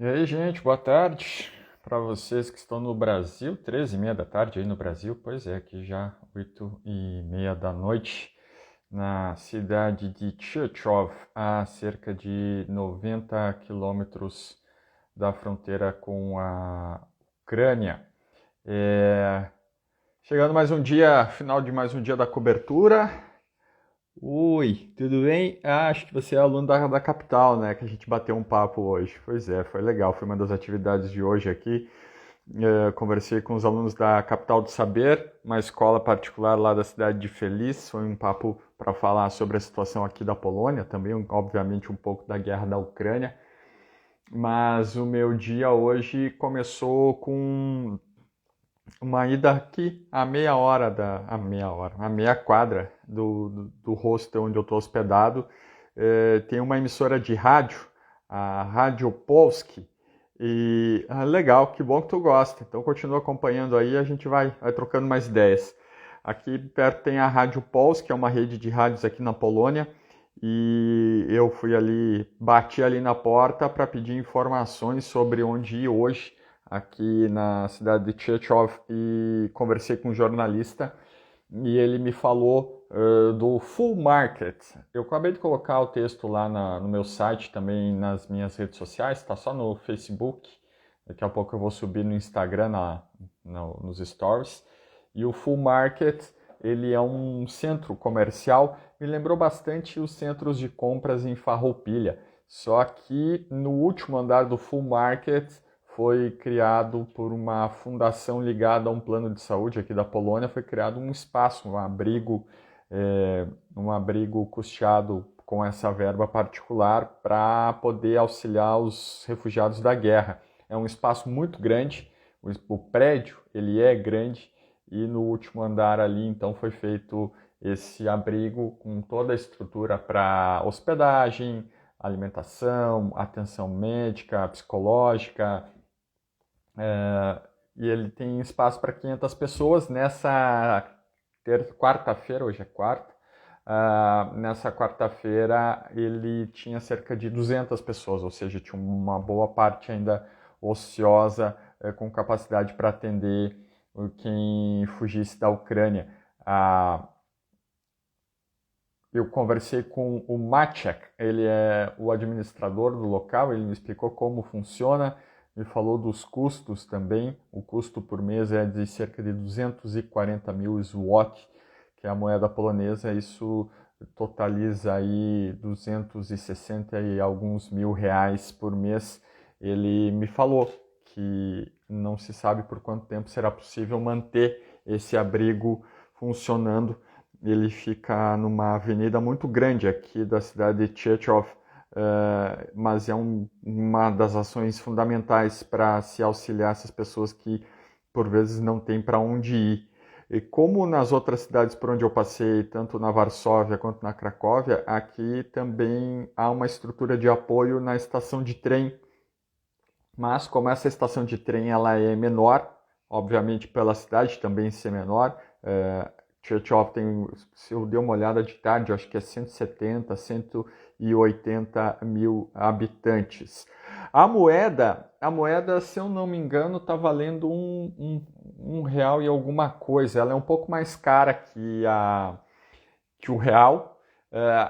E aí, gente, boa tarde para vocês que estão no Brasil, 13h30 da tarde aí no Brasil. Pois é, aqui já 8h30 da noite, na cidade de Chechov, a cerca de 90 quilômetros da fronteira com a Ucrânia. Chegando mais um dia, final de mais um dia da cobertura. Oi, tudo bem? Acho que você é aluno da capital, né? Que a gente bateu um papo hoje. Pois é, foi legal. Foi uma das atividades de hoje aqui. Conversei com os alunos da Capital do Saber, uma escola particular lá da cidade de Feliz. Foi um papo para falar sobre a situação aqui da Polônia, também, obviamente, um pouco da guerra da Ucrânia. Mas o meu dia hoje começou com uma ida aqui a meia quadra do hostel onde eu estou hospedado. Tem uma emissora de rádio, a Rádio Polski, e legal, que bom que tu gosta. Então continua acompanhando aí, a gente vai trocando mais ideias. Aqui perto tem a Rádio Polski, que é uma rede de rádios aqui na Polônia, e eu fui ali, bati ali na porta para pedir informações sobre onde ir hoje aqui na cidade de Chechov, e conversei com um jornalista e ele me falou do Full Market. Eu acabei de colocar o texto lá no meu site, também nas minhas redes sociais, está só no Facebook. Daqui a pouco eu vou subir no Instagram, nos stories. E o Full Market, ele é um centro comercial, me lembrou bastante os centros de compras em Farroupilha. Só que no último andar do Full Market foi criado por uma fundação ligada a um plano de saúde aqui da Polônia, foi criado um espaço, um abrigo custeado com essa verba particular para poder auxiliar os refugiados da guerra. É um espaço muito grande, o prédio ele é grande, e no último andar ali então foi feito esse abrigo com toda a estrutura para hospedagem, alimentação, atenção médica, psicológica, e ele tem espaço para 500 pessoas. Nessa quarta-feira, hoje é quarta, nessa quarta-feira ele tinha cerca de 200 pessoas, ou seja, tinha uma boa parte ainda ociosa, com capacidade para atender quem fugisse da Ucrânia. Eu conversei com o Maciek, ele é o administrador do local, ele me explicou como funciona, me falou dos custos também. O custo por mês é de cerca de 240 mil zloty, que é a moeda polonesa. Isso totaliza aí 260 e alguns mil reais por mês. Ele me falou que não se sabe por quanto tempo será possível manter esse abrigo funcionando. Ele fica numa avenida muito grande aqui da cidade de Chechov, mas é uma das ações fundamentais para se auxiliar essas pessoas que por vezes não têm para onde ir. E como nas outras cidades por onde eu passei, tanto na Varsóvia quanto na Cracóvia, aqui também há uma estrutura de apoio na estação de trem. Mas como essa estação de trem ela é menor, obviamente pela cidade também ser menor, Chechov tem, se eu dei uma olhada de tarde, acho que é 170, 180 mil habitantes. A moeda, se eu não me engano, está valendo um real e alguma coisa. Ela é um pouco mais cara que o real.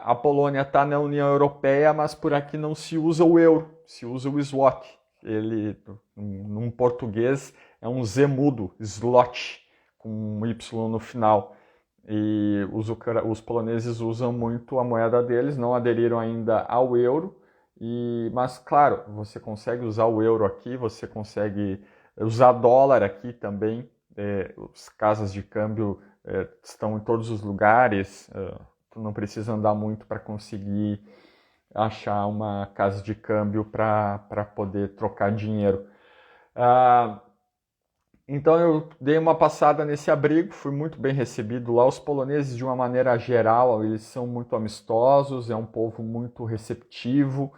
A Polônia está na União Europeia, mas por aqui não se usa o euro, se usa o zloty. Ele, num português, é um Z mudo, zloty, com um Y no final. E os poloneses usam muito a moeda deles, não aderiram ainda ao euro, mas claro, você consegue usar o euro aqui, você consegue usar dólar aqui também. As casas de câmbio estão em todos os lugares, tu não precisa andar muito para conseguir achar uma casa de câmbio para poder trocar dinheiro. Então eu dei uma passada nesse abrigo, fui muito bem recebido lá. Os poloneses, de uma maneira geral, eles são muito amistosos, é um povo muito receptivo,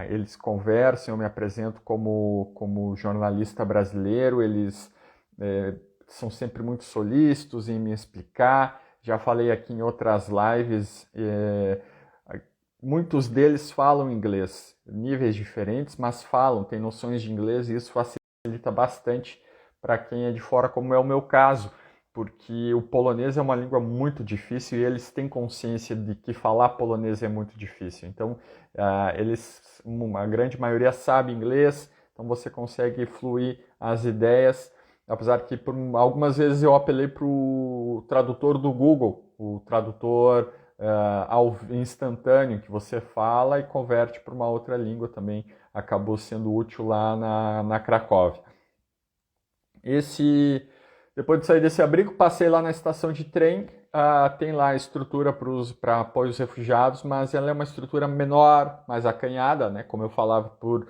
eles conversam, eu me apresento como jornalista brasileiro, eles são sempre muito solícitos em me explicar. Já falei aqui em outras lives, muitos deles falam inglês, níveis diferentes, mas falam, têm noções de inglês e isso facilita bastante para quem é de fora, como é o meu caso, porque o polonês é uma língua muito difícil e eles têm consciência de que falar polonês é muito difícil. Então, a grande maioria sabe inglês, então você consegue fluir as ideias, apesar que por algumas vezes eu apelei para o tradutor do Google, o tradutor instantâneo, que você fala e converte para uma outra língua também, acabou sendo útil lá na Cracóvia. Depois de sair desse abrigo, passei lá na estação de trem, tem lá a estrutura para apoio aos refugiados, mas ela é uma estrutura menor, mais acanhada, né? Como eu falava, por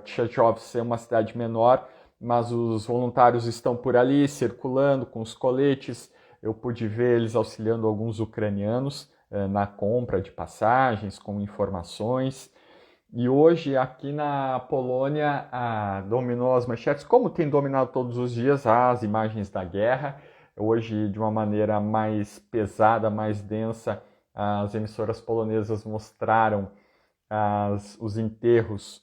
Tchetchov ser uma cidade menor, mas os voluntários estão por ali, circulando com os coletes. Eu pude ver eles auxiliando alguns ucranianos na compra de passagens, com informações. E hoje, aqui na Polônia, dominou as manchetes, como tem dominado todos os dias, as imagens da guerra. Hoje, de uma maneira mais pesada, mais densa, as emissoras polonesas mostraram os enterros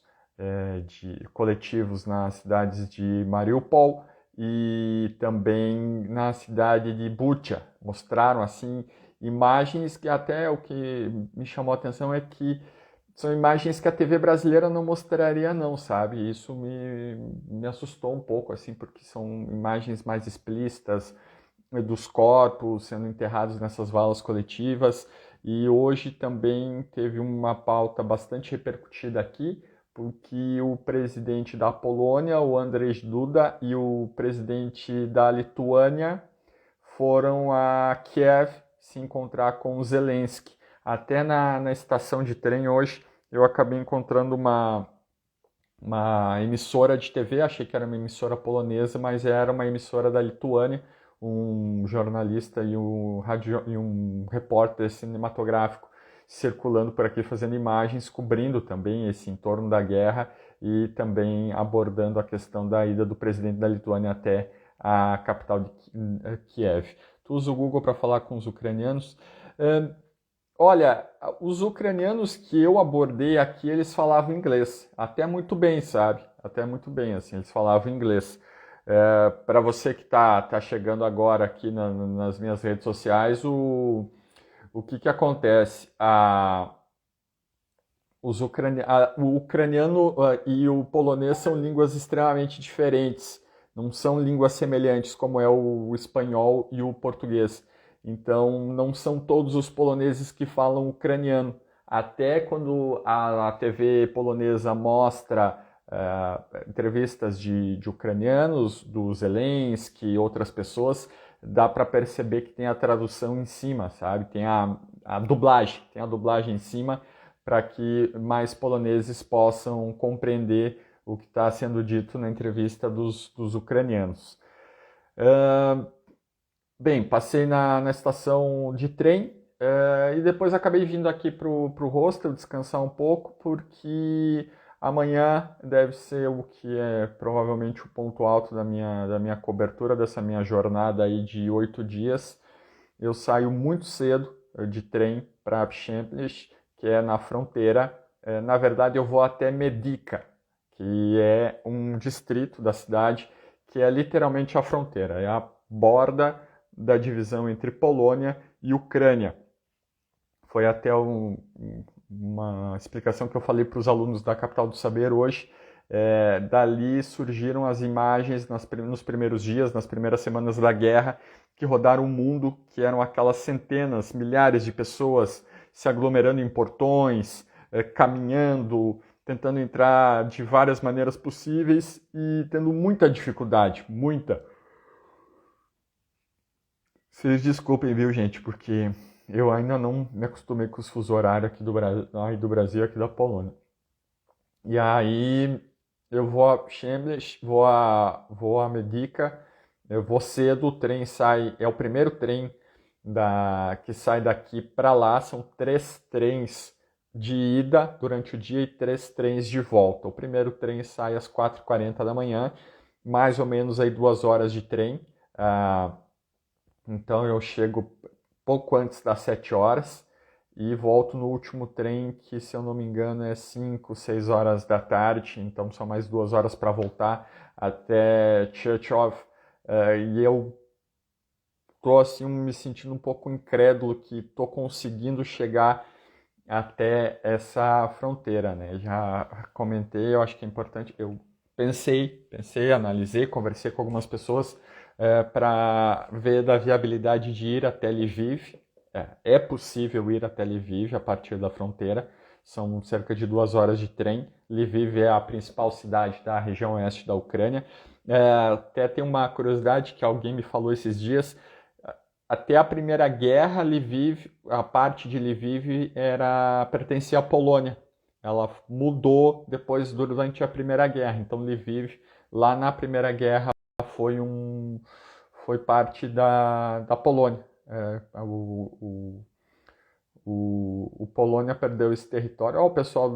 coletivos nas cidades de Mariupol e também na cidade de Bucha. Mostraram, assim, imagens que até o que me chamou a atenção é que são imagens que a TV brasileira não mostraria não, sabe? Isso me assustou um pouco, assim, porque são imagens mais explícitas dos corpos sendo enterrados nessas valas coletivas. E hoje também teve uma pauta bastante repercutida aqui, porque o presidente da Polônia, o Andrzej Duda, e o presidente da Lituânia foram a Kiev se encontrar com o Zelensky. Até na estação de trem hoje eu acabei encontrando uma emissora de TV, achei que era uma emissora polonesa, mas era uma emissora da Lituânia, um jornalista e um repórter cinematográfico circulando por aqui fazendo imagens, cobrindo também esse entorno da guerra e também abordando a questão da ida do presidente da Lituânia até a capital de Kiev. Tu usa o Google para falar com os ucranianos. Olha, os ucranianos que eu abordei aqui, eles falavam inglês, até muito bem, sabe? Até muito bem, assim, eles falavam inglês. Para você que está chegando agora aqui nas minhas redes sociais, o que acontece? O ucraniano e o polonês são línguas extremamente diferentes, não são línguas semelhantes como é o espanhol e o português. Então, não são todos os poloneses que falam ucraniano. Até quando a TV polonesa mostra entrevistas de ucranianos, do Zelensky e outras pessoas, dá para perceber que tem a tradução em cima, sabe? Tem a dublagem em cima, para que mais poloneses possam compreender o que está sendo dito na entrevista dos ucranianos. Bem, passei na estação de trem e depois acabei vindo aqui para o hostel descansar um pouco, porque amanhã deve ser o que é provavelmente o ponto alto da minha cobertura, dessa minha jornada aí de 8 dias. Eu saio muito cedo de trem para Przemyśl, que é na fronteira. Na verdade, eu vou até Medica, que é um distrito da cidade, que é literalmente a fronteira, é a borda da divisão entre Polônia e Ucrânia. Foi até uma explicação que eu falei para os alunos da Capital do Saber hoje. Dali surgiram as imagens nos primeiros dias, nas primeiras semanas da guerra, que rodaram o mundo, que eram aquelas centenas, milhares de pessoas se aglomerando em portões, caminhando, tentando entrar de várias maneiras possíveis e tendo muita dificuldade, muita. Vocês desculpem, viu, gente, porque eu ainda não me acostumei com os fusos horários aqui do Brasil e aqui da Polônia. E aí eu vou a Przemyśl, vou a Medica, eu vou cedo, o trem sai, é o primeiro trem que sai daqui para lá, são 3 trens de ida durante o dia e 3 trens de volta. O primeiro trem sai às 4h40 da manhã, mais ou menos aí 2 horas de trem. Então eu chego pouco antes das 7 horas e volto no último trem, que se eu não me engano é 5, 6 horas da tarde, então são mais 2 horas para voltar até Churchov, e eu tô assim me sentindo um pouco incrédulo que tô conseguindo chegar até essa fronteira, né? Já comentei, eu acho que é importante, eu pensei, analisei, conversei com algumas pessoas para ver da viabilidade de ir até Lviv. É possível ir até Lviv a partir da fronteira, são cerca de 2 horas de trem. Lviv é a principal cidade da região oeste da Ucrânia. Até tem uma curiosidade que alguém me falou esses dias. Até a Primeira Guerra, Lviv, a parte de Lviv pertencia à Polônia. Ela mudou depois durante a Primeira Guerra. Então, Lviv, lá na Primeira Guerra, foi parte da Polônia. O Polônia perdeu esse território. Olha o pessoal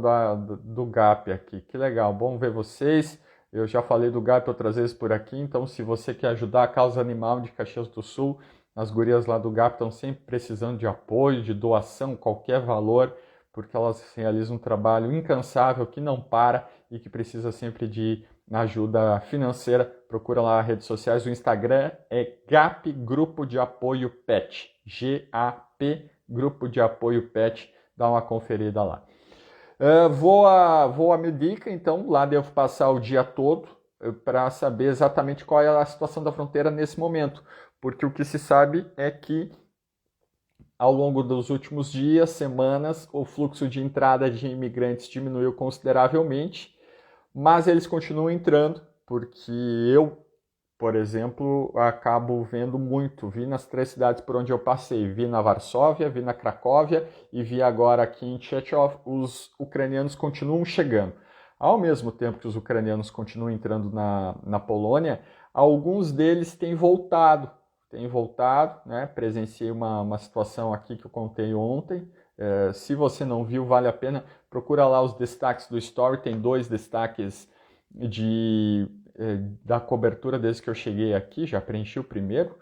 do GAP aqui, que legal, bom ver vocês. Eu já falei do GAP outras vezes por aqui, então se você quer ajudar a causa animal de Caxias do Sul, as gurias lá do GAP estão sempre precisando de apoio, de doação, qualquer valor, porque elas realizam um trabalho incansável que não para e que precisa sempre de ajuda financeira. Procura lá as redes sociais, o Instagram é GAP Grupo de Apoio PET, GAP Grupo de Apoio PET, dá uma conferida lá. Vou a Medica, então, lá devo passar o dia todo para saber exatamente qual é a situação da fronteira nesse momento, porque o que se sabe é que ao longo dos últimos dias, semanas, o fluxo de entrada de imigrantes diminuiu consideravelmente, mas eles continuam entrando, porque eu, por exemplo, acabo vendo muito. Vi nas 3 cidades por onde eu passei. Vi na Varsóvia, vi na Cracóvia e vi agora aqui em Chechov. Os ucranianos continuam chegando. Ao mesmo tempo que os ucranianos continuam entrando na Polônia, alguns deles têm voltado. Né? Presenciei uma situação aqui que eu contei ontem. Se você não viu, vale a pena. Procura lá os destaques do Story. Tem 2 destaques da cobertura desde que eu cheguei aqui, já preenchi o primeiro.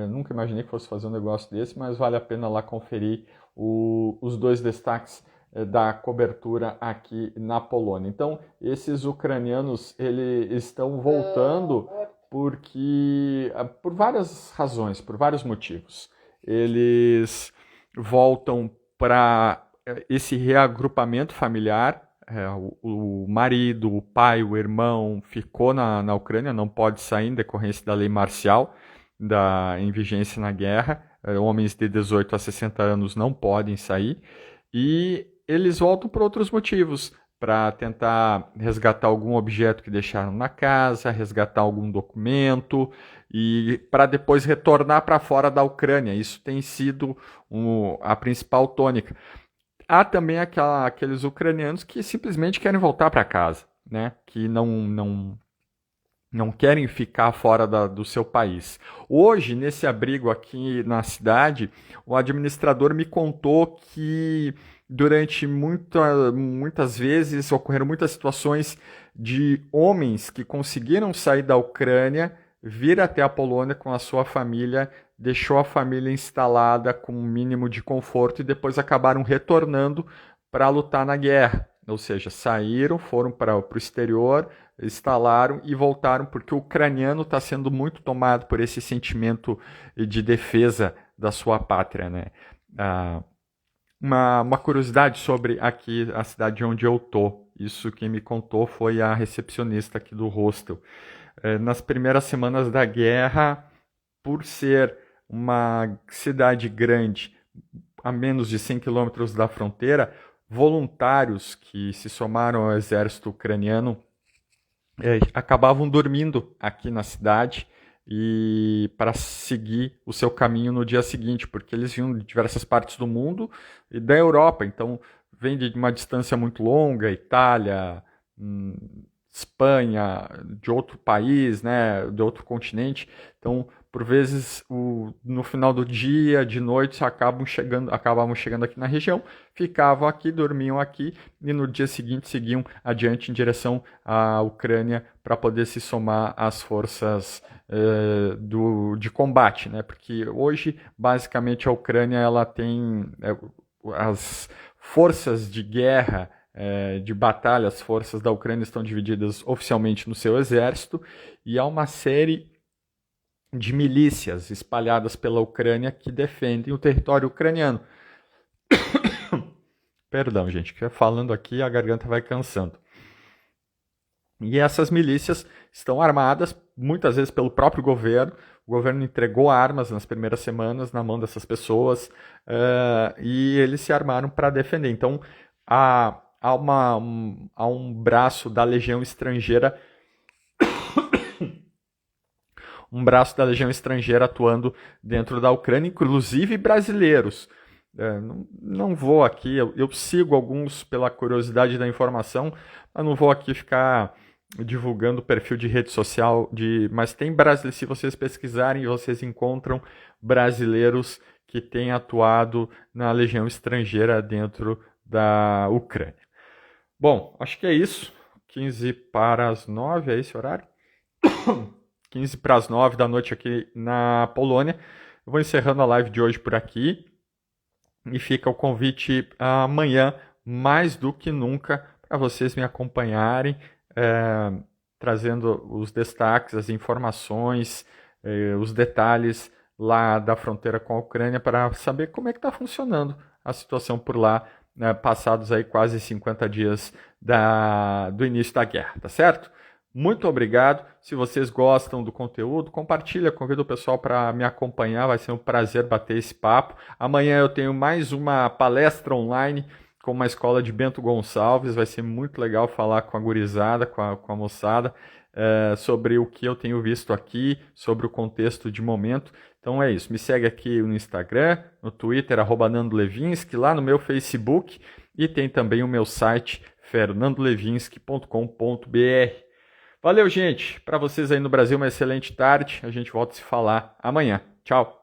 Nunca imaginei que fosse fazer um negócio desse, mas vale a pena lá conferir os 2 destaques da cobertura aqui na Polônia. Então, esses ucranianos, eles estão voltando por várias razões, por vários motivos. Eles voltam para esse reagrupamento familiar. O marido, o pai, o irmão ficou na Ucrânia, não pode sair em decorrência da lei marcial, em vigência na guerra. Homens de 18 a 60 anos não podem sair. E eles voltam por outros motivos, para tentar resgatar algum objeto que deixaram na casa, resgatar algum documento e para depois retornar para fora da Ucrânia. Isso tem sido a principal tônica. Há também aqueles ucranianos que simplesmente querem voltar para casa, né? Que não querem ficar fora do seu país. Hoje, nesse abrigo aqui na cidade, o administrador me contou que durante muitas vezes ocorreram muitas situações de homens que conseguiram sair da Ucrânia, vir até a Polônia com a sua família, deixou a família instalada com um mínimo de conforto e depois acabaram retornando para lutar na guerra. Ou seja, saíram, foram para o exterior, instalaram e voltaram, porque o ucraniano está sendo muito tomado por esse sentimento de defesa da sua pátria, né? Uma curiosidade sobre aqui a cidade onde eu tô. Isso quem me contou foi a recepcionista aqui do hostel. Nas primeiras semanas da guerra, por ser uma cidade grande, a menos de 100 quilômetros da fronteira, voluntários que se somaram ao exército ucraniano acabavam dormindo aqui na cidade e para seguir o seu caminho no dia seguinte, porque eles vinham de diversas partes do mundo e da Europa, então vem de uma distância muito longa, Itália, Espanha, de outro país, né, de outro continente. Então, por vezes, no final do dia, de noite, acabavam chegando aqui na região, ficavam aqui, dormiam aqui e no dia seguinte seguiam adiante em direção à Ucrânia para poder se somar às forças de combate, né? Porque hoje, basicamente, a Ucrânia ela tem as forças de guerra, de batalha, as forças da Ucrânia estão divididas oficialmente no seu exército, e há uma série de milícias espalhadas pela Ucrânia que defendem o território ucraniano. Perdão, gente, que falando aqui a garganta vai cansando. E essas milícias estão armadas, muitas vezes pelo próprio governo. O governo entregou armas nas primeiras semanas na mão dessas pessoas, e eles se armaram para defender. Então, há um braço da legião estrangeira atuando dentro da Ucrânia, inclusive brasileiros. Não vou aqui, eu sigo alguns pela curiosidade da informação, mas não vou aqui ficar divulgando perfil de rede social, mas tem brasileiros, se vocês pesquisarem, vocês encontram brasileiros que têm atuado na legião estrangeira dentro da Ucrânia. Bom, acho que é isso. 15 para as 9, é esse horário? 15 para as 9 da noite aqui na Polônia. Eu vou encerrando a live de hoje por aqui. E fica o convite amanhã, mais do que nunca, para vocês me acompanharem, trazendo os destaques, as informações, os detalhes lá da fronteira com a Ucrânia, para saber como é que está funcionando a situação por lá, passados aí quase 50 dias do início da guerra, tá certo? Muito obrigado. Se vocês gostam do conteúdo, compartilha, convida o pessoal para me acompanhar, vai ser um prazer bater esse papo. Amanhã eu tenho mais uma palestra online com uma escola de Bento Gonçalves, vai ser muito legal falar com a gurizada, com a moçada, sobre o que eu tenho visto aqui, sobre o contexto de momento. Então é isso, me segue aqui no Instagram, no Twitter, @NandoLevinsky, lá no meu Facebook, e tem também o meu site, fernandolevinsky.com.br. Valeu, gente. Para vocês aí no Brasil, uma excelente tarde. A gente volta a se falar amanhã. Tchau.